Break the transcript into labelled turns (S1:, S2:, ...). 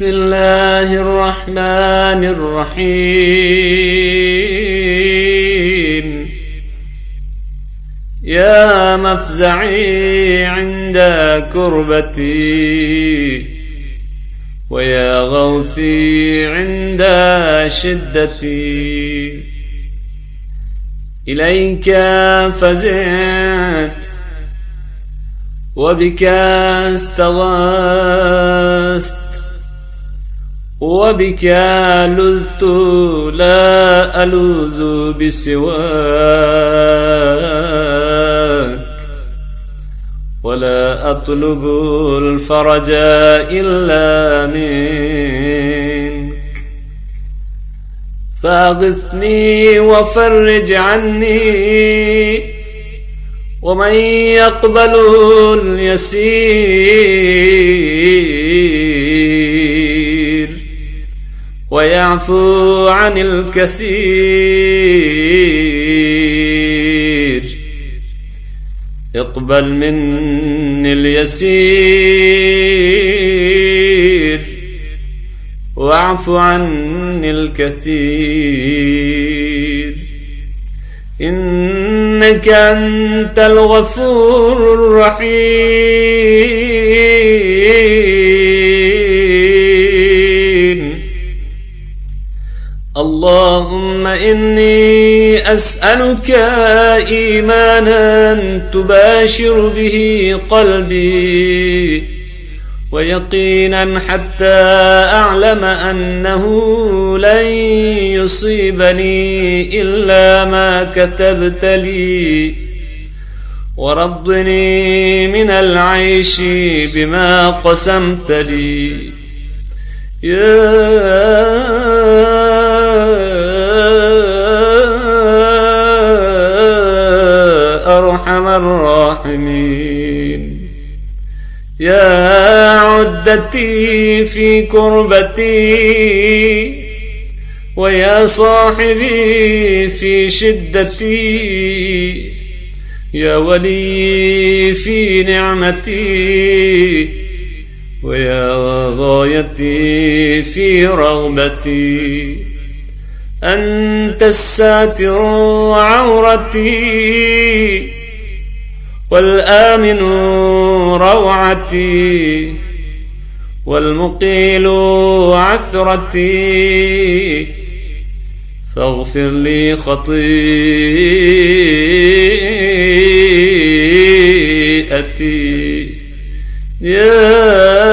S1: بسم الله الرحمن الرحيم. يا مفزعي عند كربتي، ويا غوثي عند شدتي، إليك فزعت وبك استغاثت، وبك لذت لا ألوذ بسواك، ولا أطلب الفرج إلا منك. فأغثني وفرج عني، ومن يقبل اليسير ويعفو عن الكثير، اقبل مني اليسير واعف عني الكثير، إنك أنت الغفور الرحيم. اللهم إني أسألك إيمانا تباشر به قلبي، ويقينا حتى أعلم أنه لن يصيبني إلا ما كتبت لي، ورضني من العيش بما قسمت لي، يا أرحم الراحمين. يا عدتي في كربتي، ويا صاحبي في شدتي، يا ولي في نعمتي، ويا غايتي في رغبتي. أنت الساتر عورتي، والآمن روعتي، والمقيل عثرتي، فاغفر لي خطيئتي، يا